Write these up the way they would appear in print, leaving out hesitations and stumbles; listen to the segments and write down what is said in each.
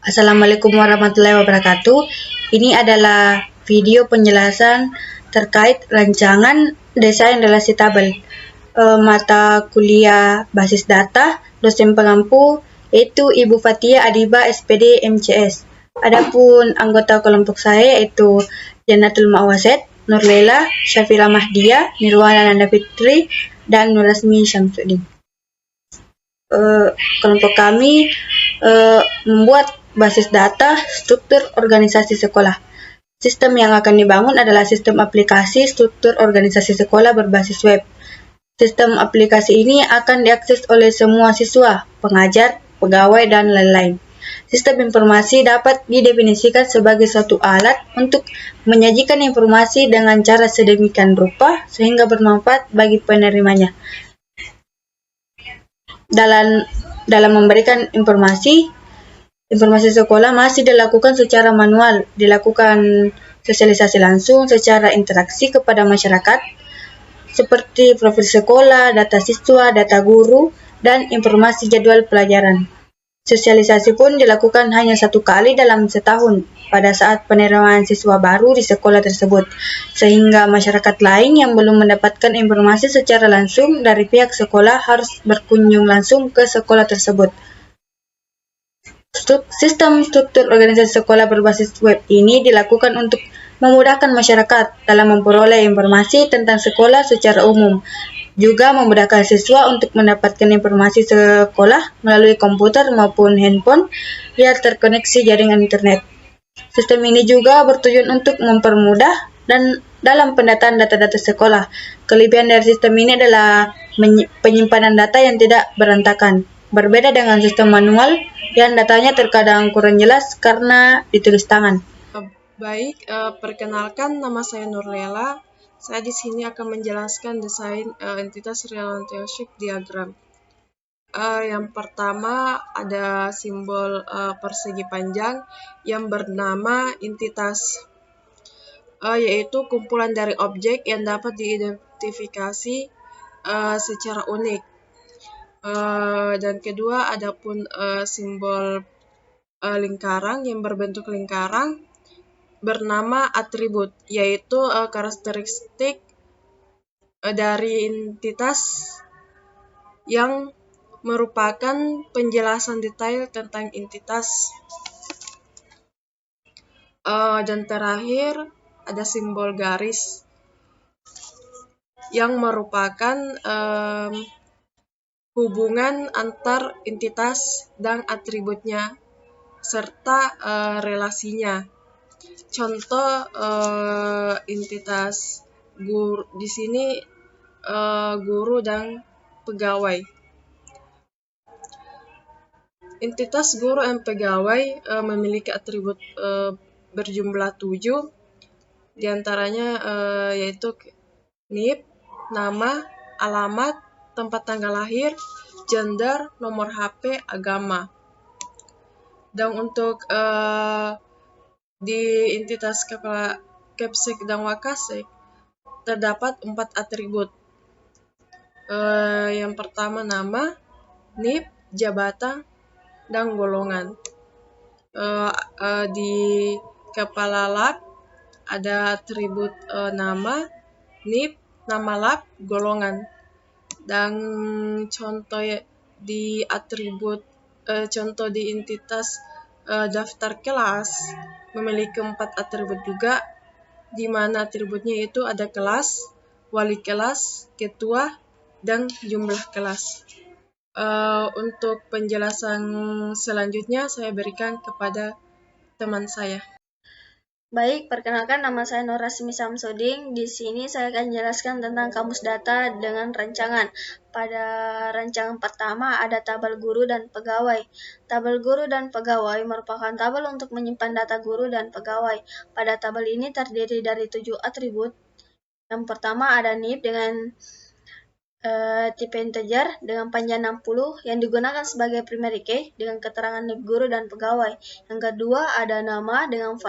Assalamualaikum warahmatullahi wabarakatuh. Ini adalah video penjelasan terkait rancangan desain relasi tabel mata kuliah basis data dosen pengampu yaitu Ibu Fatia Adiba SPD MCS. Adapun anggota kelompok saya yaitu Jannatul Ma'waset, Nurlela, Syafira Mahdia, Nirwana Nanda Fitri, dan Nurasmi Syamsuddin. Kelompok kami membuat basis data struktur organisasi sekolah. Sistem yang akan dibangun adalah sistem aplikasi struktur organisasi sekolah berbasis web. Sistem aplikasi ini akan diakses oleh semua siswa, pengajar, pegawai, dan lain-lain. Sistem informasi dapat didefinisikan sebagai suatu alat untuk menyajikan informasi dengan cara sedemikian rupa sehingga bermanfaat bagi penerimanya. Dalam memberikan informasi sekolah masih dilakukan secara manual, dilakukan sosialisasi langsung secara interaksi kepada masyarakat, seperti profil sekolah, data siswa, data guru, dan informasi jadwal pelajaran. Sosialisasi pun dilakukan hanya 1 kali dalam setahun pada saat penerimaan siswa baru di sekolah tersebut, sehingga masyarakat lain yang belum mendapatkan informasi secara langsung dari pihak sekolah harus berkunjung langsung ke sekolah tersebut. Sistem struktur organisasi sekolah berbasis web ini dilakukan untuk memudahkan masyarakat dalam memperoleh informasi tentang sekolah secara umum, juga memudahkan siswa untuk mendapatkan informasi sekolah melalui komputer maupun handphone yang terkoneksi jaringan internet. Sistem ini juga bertujuan untuk mempermudah dan dalam pendataan data-data sekolah. Kelebihan dari sistem ini adalah penyimpanan data yang tidak berantakan. Berbeda dengan sistem manual yang datanya terkadang kurang jelas karena ditulis tangan. Baik, perkenalkan nama saya Nurlela. Saya di sini akan menjelaskan desain entitas relationship diagram. Yang pertama ada simbol persegi panjang yang bernama entitas, yaitu kumpulan dari objek yang dapat diidentifikasi secara unik. Dan kedua adapun simbol lingkaran yang berbentuk lingkaran bernama atribut, yaitu karakteristik dari entitas yang merupakan penjelasan detail tentang entitas. Dan terakhir ada simbol garis yang merupakan hubungan antar entitas dan atributnya serta relasinya. Contoh entitas guru di sini guru dan pegawai. Entitas guru dan pegawai memiliki atribut berjumlah 7, diantaranya yaitu NIP, nama, alamat, tempat tanggal lahir, gender, nomor HP, agama. Dan untuk di entitas kepala Kepsek dan Wakasek terdapat 4 atribut. Yang pertama nama, NIP, jabatan, dan golongan. Di kepala lab ada atribut nama, NIP, nama lab, golongan. Dan contoh di atribut contoh di entitas daftar kelas memiliki 4 atribut juga, di mana atributnya itu ada kelas, wali kelas, ketua, dan jumlah kelas. Untuk penjelasan selanjutnya saya berikan kepada teman saya. Baik, perkenalkan nama saya Nurasmi Syamsuddin. Di sini saya akan jelaskan tentang kamus data dengan rancangan. Pada rancangan pertama ada tabel guru dan pegawai. Tabel guru dan pegawai merupakan tabel untuk menyimpan data guru dan pegawai. Pada tabel ini terdiri dari 7 atribut. Yang pertama ada NIP dengan tipe integer dengan panjang 60 yang digunakan sebagai primary key dengan keterangan NIP guru dan pegawai. Yang kedua ada nama dengan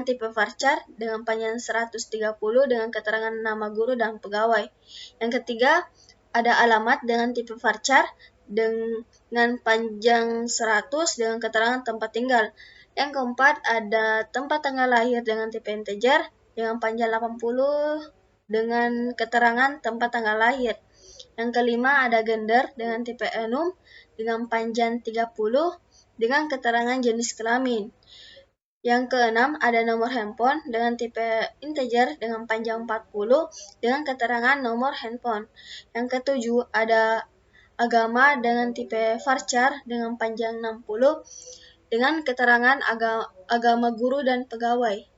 tipe varchar dengan panjang 130 dengan keterangan nama guru dan pegawai. Yang ketiga ada alamat dengan tipe varchar dengan panjang 100 dengan keterangan tempat tinggal. Yang keempat ada tempat tanggal lahir dengan tipe integer dengan panjang 80 dengan keterangan tempat tanggal lahir. Yang kelima ada gender dengan tipe enum dengan panjang 30 dengan keterangan jenis kelamin. Yang keenam ada nomor handphone dengan tipe integer dengan panjang 40 dengan keterangan nomor handphone. Yang ketujuh ada agama dengan tipe varchar dengan panjang 60 dengan keterangan agama guru dan pegawai.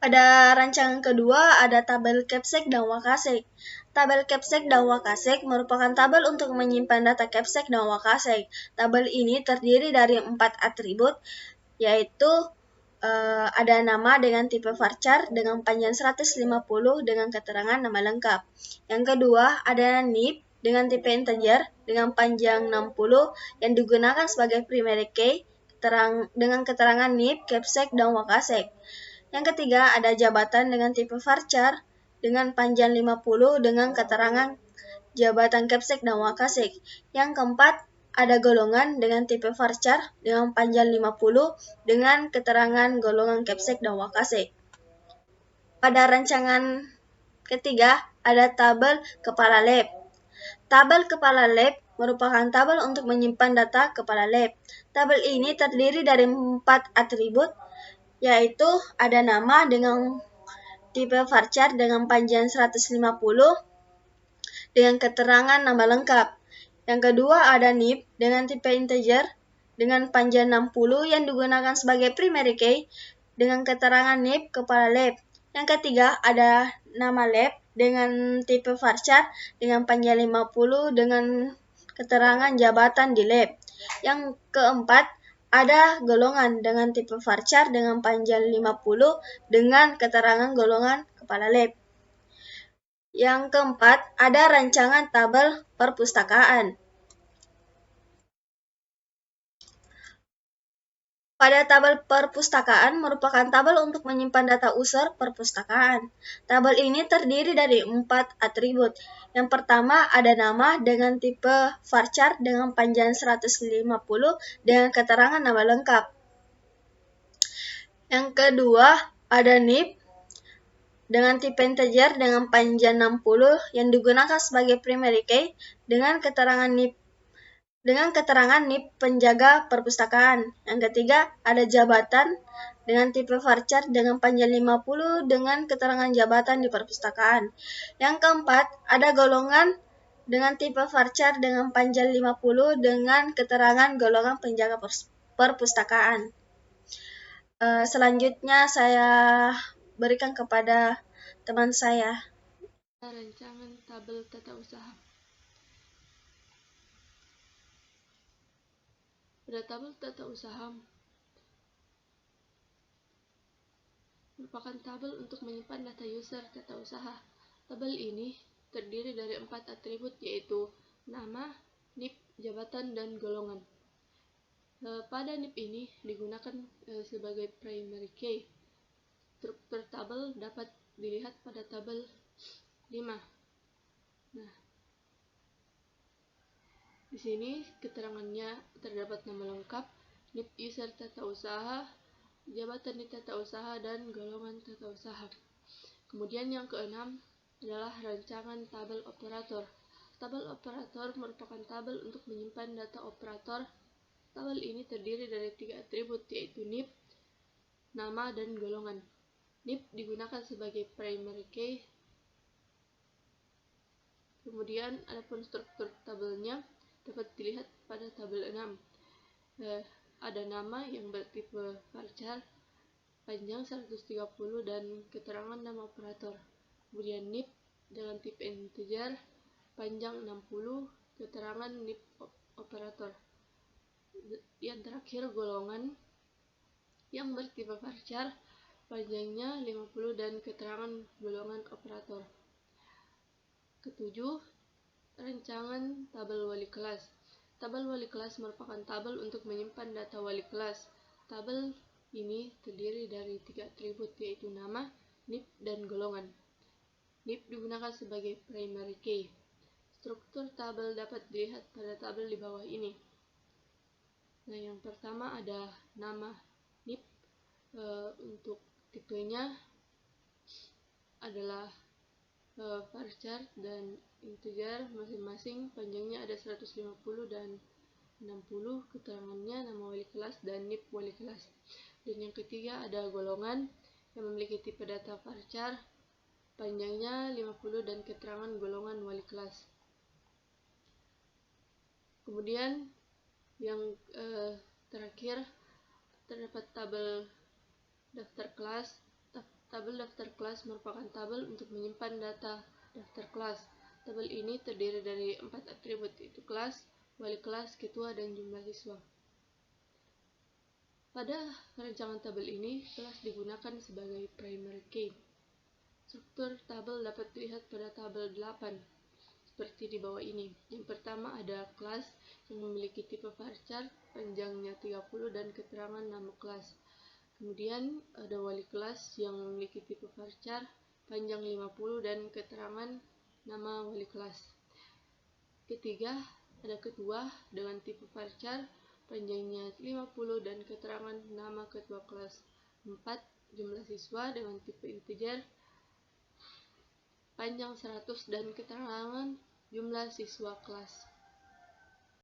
Pada rancangan kedua ada tabel Capsec dan Wakasec. Tabel Capsec dan Wakasec merupakan tabel untuk menyimpan data Capsec dan Wakasec. Tabel ini terdiri dari 4 atribut, yaitu ada nama dengan tipe varchar dengan panjang 150 dengan keterangan nama lengkap. Yang kedua ada NIP dengan tipe integer dengan panjang 60 yang digunakan sebagai primary key dengan keterangan NIP, Capsec, dan Wakasec. Yang ketiga ada jabatan dengan tipe varchar dengan panjang 50 dengan keterangan jabatan Capsec dan Wakasec. Yang keempat ada golongan dengan tipe varchar dengan panjang 50 dengan keterangan golongan Capsec dan Wakasec. Pada rancangan ketiga ada tabel kepala lab. Tabel kepala lab merupakan tabel untuk menyimpan data kepala lab. Tabel ini terdiri dari 4 atribut, yaitu ada nama dengan tipe varchar dengan panjang 150 dengan keterangan nama lengkap. Yang kedua ada NIP dengan tipe integer dengan panjang 60 yang digunakan sebagai primary key dengan keterangan NIP kepala lab. Yang ketiga ada nama lab dengan tipe varchar dengan panjang 50 dengan keterangan jabatan di lab. Yang keempat ada golongan dengan tipe varchar dengan panjang 50 dengan keterangan golongan kepala lab. Yang keempat, ada rancangan tabel perpustakaan. Pada tabel perpustakaan merupakan tabel untuk menyimpan data user perpustakaan. Tabel ini terdiri dari 4 atribut. Yang pertama ada nama dengan tipe varchar dengan panjang 150 dengan keterangan nama lengkap. Yang kedua ada NIP dengan tipe integer dengan panjang 60 yang digunakan sebagai primary key dengan keterangan NIP penjaga perpustakaan. Yang ketiga ada jabatan dengan tipe varchar dengan panjang 50 dengan keterangan jabatan di perpustakaan. Yang keempat ada golongan dengan tipe varchar dengan panjang 50 dengan keterangan golongan penjaga perpustakaan. Selanjutnya saya berikan kepada teman saya. Rancangan tabel tata usaha. Pada tabel tata usaha merupakan tabel untuk menyimpan data user tata usaha. Tabel ini terdiri dari 4 atribut, yaitu nama, NIP, jabatan, dan golongan. Pada NIP ini digunakan sebagai primary key. Struktur tabel dapat dilihat pada tabel 5. Nah, di sini keterangannya terdapat nama lengkap, NIP user tata usaha, jabatan di tata usaha, dan golongan tata usaha. Kemudian yang keenam adalah rancangan tabel operator. Tabel operator merupakan tabel untuk menyimpan data operator. Tabel ini terdiri dari 3 atribut, yaitu NIP, nama, dan golongan. NIP digunakan sebagai primary key. Kemudian adapun struktur tabelnya dapat dilihat pada tabel 6. Ada nama yang bertipe varchar panjang 130 dan keterangan nama operator. Kemudian NIP dengan tipe integer panjang 60, keterangan NIP operator. Yang terakhir golongan yang bertipe varchar panjangnya 50 dan keterangan golongan operator. Ketujuh, rancangan tabel wali kelas. Tabel wali kelas merupakan tabel untuk menyimpan data wali kelas. Tabel ini terdiri dari 3 atribut, yaitu nama, NIP, dan golongan. NIP digunakan sebagai primary key. Struktur tabel dapat dilihat pada tabel di bawah ini. Nah, yang pertama ada nama NIP, untuk tipenya adalah varchar dan integer masing-masing, panjangnya ada 150 dan 60, keterangannya nama wali kelas dan NIP wali kelas. Dan yang ketiga ada golongan yang memiliki tipe data varchar, panjangnya 50 dan keterangan golongan wali kelas. Kemudian yang terakhir terdapat tabel daftar kelas. Tabel daftar kelas merupakan tabel untuk menyimpan data daftar kelas. Tabel ini terdiri dari 4 atribut, yaitu kelas, wali kelas, ketua, dan jumlah siswa. Pada rancangan tabel ini, kelas digunakan sebagai primary key. Struktur tabel dapat dilihat pada tabel 8, seperti di bawah ini. Yang pertama ada kelas yang memiliki tipe varchar, panjangnya 30 dan keterangan nama kelas. Kemudian ada wali kelas yang memiliki tipe varchar, panjang 50 dan keterangan nama wali kelas. Ketiga, ada ketua dengan tipe varchar, panjangnya 50 dan keterangan nama ketua kelas. 4. Jumlah siswa dengan tipe integer, panjang 100 dan keterangan jumlah siswa kelas.